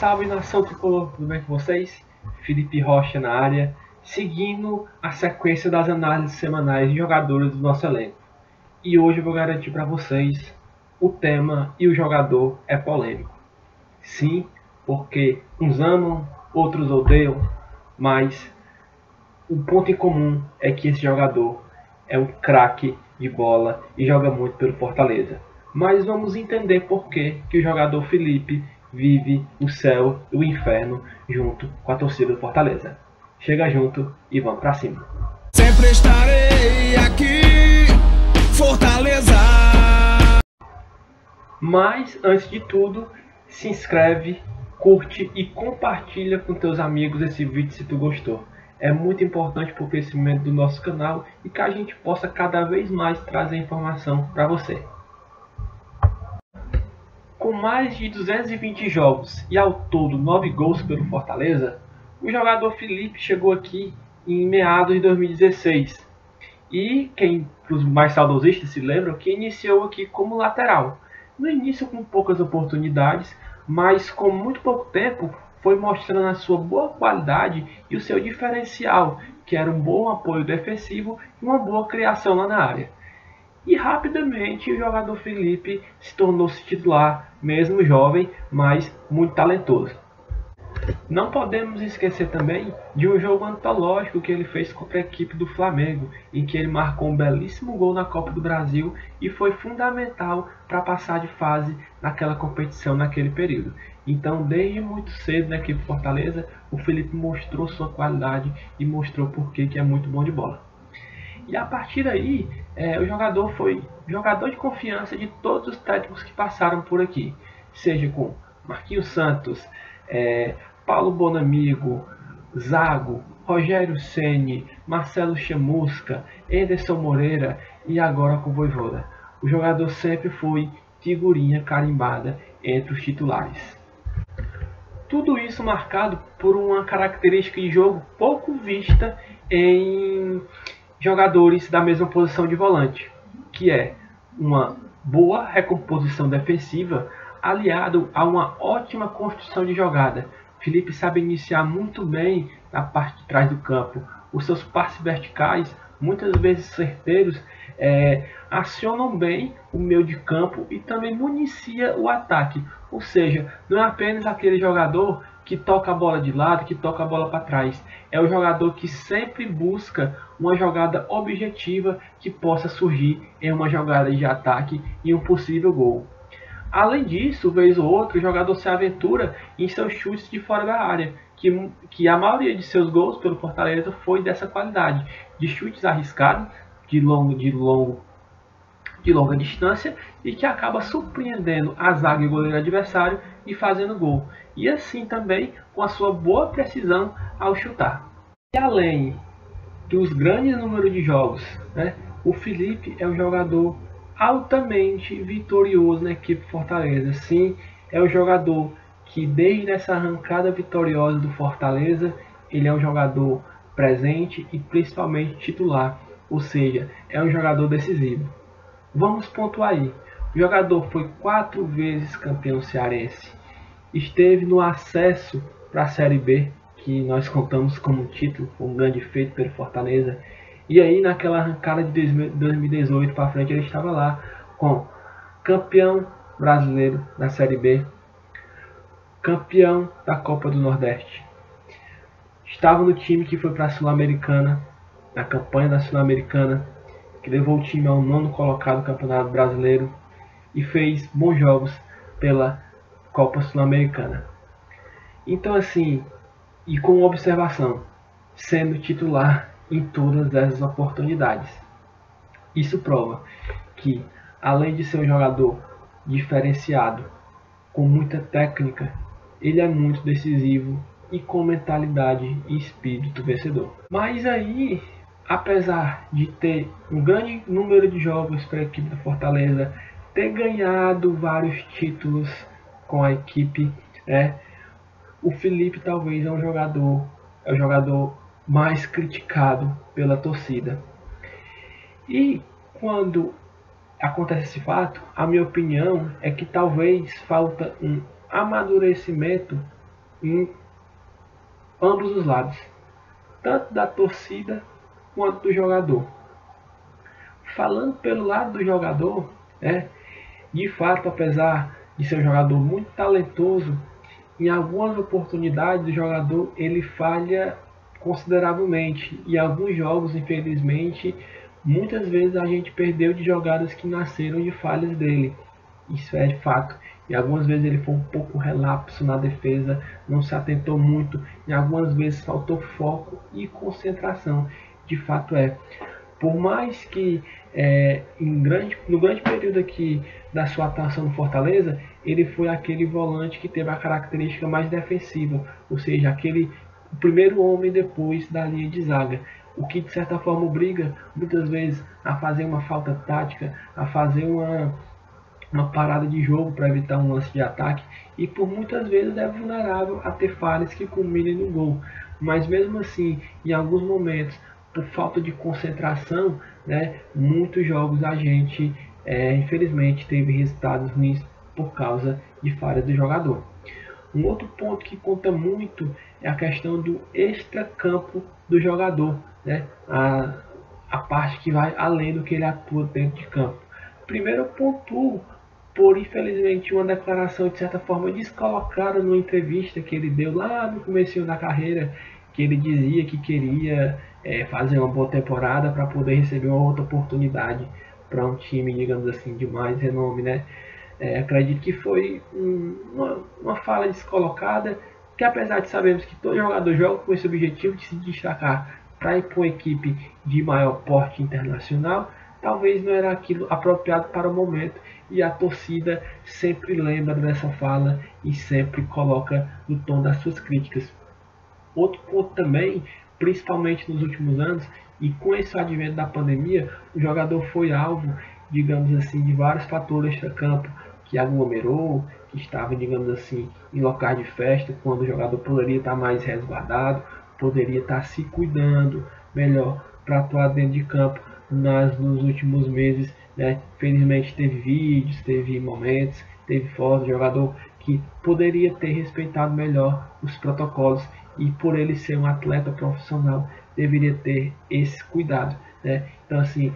Salve nação tricolor, tudo bem com vocês? Felipe Rocha na área, seguindo a sequência das análises semanais de jogadores do nosso elenco. E hoje eu vou garantir para vocês o tema e o jogador é polêmico. Sim, porque uns amam, outros odeiam, mas o ponto em comum é que esse jogador é um craque de bola e joga muito pelo Fortaleza. Mas vamos entender por que o jogador Felipe vive o céu e o inferno junto com a torcida do Fortaleza. Chega junto e vamos pra cima. Sempre estarei aqui, Fortaleza. Mas antes de tudo, se inscreve, curte e compartilha com teus amigos esse vídeo se tu gostou. É muito importante para o crescimento do nosso canal e que a gente possa cada vez mais trazer informação para você. Com mais de 220 jogos e ao todo 9 gols pelo Fortaleza, o jogador Felipe chegou aqui em meados de 2016. E quem, os mais saudosistas se lembram, que iniciou aqui como lateral. No início com poucas oportunidades, mas com muito pouco tempo foi mostrando a sua boa qualidade e o seu diferencial, que era um bom apoio defensivo e uma boa criação lá na área. E rapidamente o jogador Felipe se tornou-se titular, mesmo jovem, mas muito talentoso. Não podemos esquecer também de um jogo antológico que ele fez contra a equipe do Flamengo, em que ele marcou um belíssimo gol na Copa do Brasil e foi fundamental para passar de fase naquela competição naquele período. Então, desde muito cedo na equipe Fortaleza, o Felipe mostrou sua qualidade e mostrou por que é muito bom de bola. E a partir daí, o jogador foi jogador de confiança de todos os técnicos que passaram por aqui. Seja com Marquinhos Santos, Paulo Bonamigo, Zago, Rogério Ceni, Marcelo Chamusca, Anderson Moreira e agora com o Vojvoda. O jogador sempre foi figurinha carimbada entre os titulares. Tudo isso marcado por uma característica de jogo pouco vista em jogadores da mesma posição de volante, que é uma boa recomposição defensiva aliado a uma ótima construção de jogada. Felipe sabe iniciar muito bem na parte de trás do campo. Os seus passes verticais, muitas vezes certeiros, acionam bem o meio de campo e também municia o ataque. Ou seja, não é apenas aquele jogador que toca a bola de lado, que toca a bola para trás. É o jogador que sempre busca uma jogada objetiva que possa surgir em uma jogada de ataque e um possível gol. Além disso, vez ou outra, o jogador se aventura em seus chutes de fora da área, que a maioria de seus gols pelo Fortaleza foi dessa qualidade, de chutes arriscados, de longa distância e que acaba surpreendendo a zaga e o goleiro adversário e fazendo gol. E assim também com a sua boa precisão ao chutar. E além dos grandes números de jogos, o Felipe é um jogador altamente vitorioso na equipe Fortaleza. Sim, é o jogador que desde essa arrancada vitoriosa do Fortaleza, ele é um jogador presente e principalmente titular. Ou seja, é um jogador decisivo. Vamos pontuar aí. O jogador foi 4 vezes campeão cearense. Esteve no acesso para a Série B, que nós contamos como título, um grande feito pelo Fortaleza. E aí naquela arrancada de 2018 para frente ele estava lá com campeão brasileiro da Série B, campeão da Copa do Nordeste. Estava no time que foi para a Sul-Americana, na campanha da Sul-Americana, que levou o time ao 9º colocado do Campeonato Brasileiro e fez bons jogos pela Copa Sul-Americana. Então assim, e com observação, sendo titular em todas essas oportunidades. Isso prova que, além de ser um jogador diferenciado, com muita técnica, ele é muito decisivo e com mentalidade e espírito vencedor. Mas aí, apesar de ter um grande número de jogos para a equipe do Fortaleza, ter ganhado vários títulos com a equipe, o Felipe talvez é o jogador mais criticado pela torcida. E quando acontece esse fato, a minha opinião é que talvez falta um amadurecimento em ambos os lados, tanto da torcida quanto do jogador. Falando pelo lado do jogador, de fato, apesar de ser um jogador muito talentoso, em algumas oportunidades o jogador ele falha consideravelmente. E alguns jogos, infelizmente, muitas vezes a gente perdeu de jogadas que nasceram de falhas dele. Isso é de fato. E algumas vezes ele foi um pouco relapso na defesa, não se atentou muito, e algumas vezes faltou foco e concentração. De fato por mais que no grande período aqui da sua atuação no Fortaleza, ele foi aquele volante que teve a característica mais defensiva, ou seja, o primeiro homem depois da linha de zaga, o que de certa forma obriga muitas vezes a fazer uma falta tática, a fazer uma parada de jogo para evitar um lance de ataque, e por muitas vezes é vulnerável a ter falhas que culminem no gol. Mas mesmo assim, em alguns momentos, por falta de concentração, muitos jogos a gente infelizmente teve resultados ruins por causa de falhas do jogador. Um outro ponto que conta muito é a questão do extracampo do jogador, a parte que vai além do que ele atua dentro de campo. Primeiro, eu pontuo por, infelizmente, uma declaração de certa forma descolocada numa entrevista que ele deu lá no começo da carreira, que ele dizia que queria fazer uma boa temporada para poder receber uma outra oportunidade para um time, digamos assim, de mais renome, acredito que foi uma fala descolocada, que apesar de sabermos que todo jogador joga com esse objetivo de se destacar para ir para uma equipe de maior porte internacional, talvez não era aquilo apropriado para o momento, e a torcida sempre lembra dessa fala e sempre coloca no tom das suas críticas. Outro ponto também, principalmente nos últimos anos, e com esse advento da pandemia, o jogador foi alvo, digamos assim, de vários fatores extra-campo, que aglomerou, que estava, digamos assim, em locais de festa, quando o jogador poderia estar mais resguardado, poderia estar se cuidando melhor para atuar dentro de campo. Nos últimos meses, felizmente teve vídeos, teve momentos, teve fotos de jogador que poderia ter respeitado melhor os protocolos, e por ele ser um atleta profissional, deveria ter esse cuidado, Então, assim,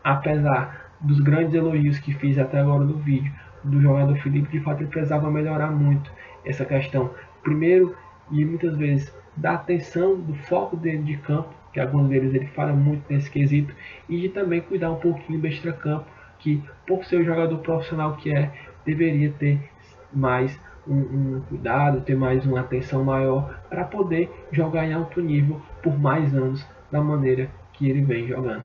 apesar dos grandes elogios que fiz até agora no vídeo do jogador Felipe, de fato ele precisava melhorar muito essa questão. Primeiro, e muitas vezes, da atenção, do foco dele de campo, que alguns deles ele fala muito nesse quesito, e de também cuidar um pouquinho do extracampo, que por ser o jogador profissional que deveria ter mais um cuidado, ter mais uma atenção maior para poder jogar em alto nível por mais anos da maneira que ele vem jogando.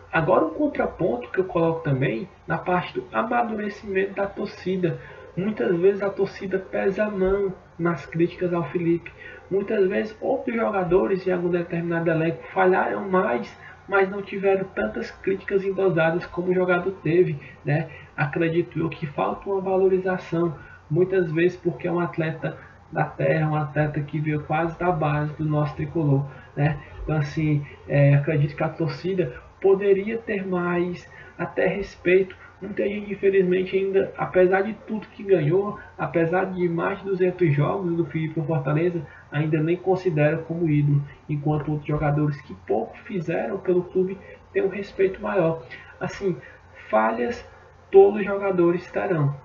Agora um contraponto que eu coloco também na parte do amadurecimento da torcida. Muitas vezes a torcida pesa a mão nas críticas ao Felipe. Muitas vezes outros jogadores em algum determinado elenco falharam mais, mas não tiveram tantas críticas endosadas como o jogador teve, Acredito eu que falta uma valorização, muitas vezes porque é um atleta da terra, um atleta que veio quase da base do nosso tricolor, Então, assim, acredito que a torcida poderia ter mais até respeito. Muita gente, infelizmente, ainda, apesar de tudo que ganhou, apesar de mais de 200 jogos do Felipe no Fortaleza, ainda nem considera como ídolo, enquanto outros jogadores que pouco fizeram pelo clube têm um respeito maior. Assim, falhas todos os jogadores terão,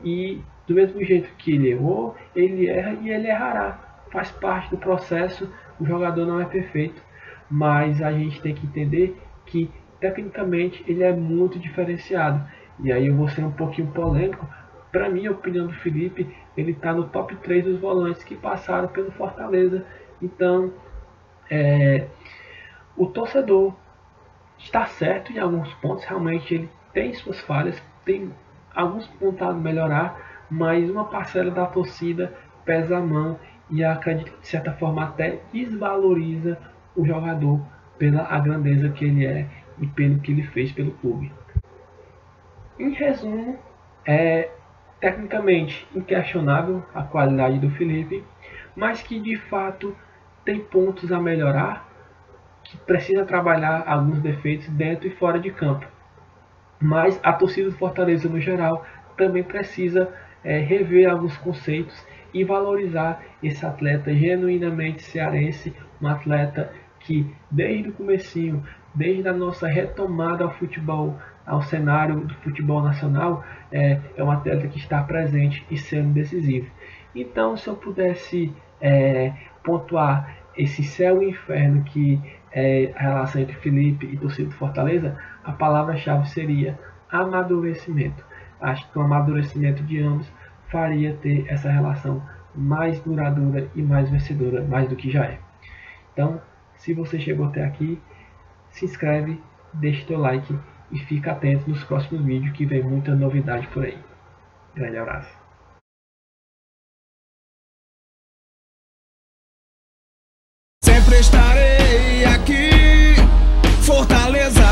e do mesmo jeito que ele errou, ele erra e ele errará, faz parte do processo. O jogador não é perfeito, mas a gente tem que entender que tecnicamente ele é muito diferenciado. E aí eu vou ser um pouquinho polêmico. Para mim, a opinião do Felipe, ele está no top 3 dos volantes que passaram pelo Fortaleza. Então, o torcedor está certo em alguns pontos. Realmente ele tem suas falhas, tem alguns pontos a melhorar, mas uma parcela da torcida pesa a mão e acredito que de certa forma até desvaloriza o jogador pela a grandeza que ele é e pelo que ele fez pelo clube. Em resumo, tecnicamente inquestionável a qualidade do Felipe, mas que de fato tem pontos a melhorar, que precisa trabalhar alguns defeitos dentro e fora de campo. Mas a torcida do Fortaleza no geral também precisa rever alguns conceitos e valorizar esse atleta genuinamente cearense, um atleta que desde o comecinho, desde a nossa retomada ao futebol, ao cenário do futebol nacional, é um atleta que está presente e sendo decisivo. Então, se eu pudesse pontuar esse céu e inferno que é a relação entre Felipe e torcida do Fortaleza, a palavra-chave seria amadurecimento. Acho que o amadurecimento de ambos faria ter essa relação mais duradoura e mais vencedora, mais do que já é. Então, se você chegou até aqui, se inscreve, deixa teu like e fica atento nos próximos vídeos que vem muita novidade por aí. Grande abraço. Sempre estarei aqui, Fortaleza.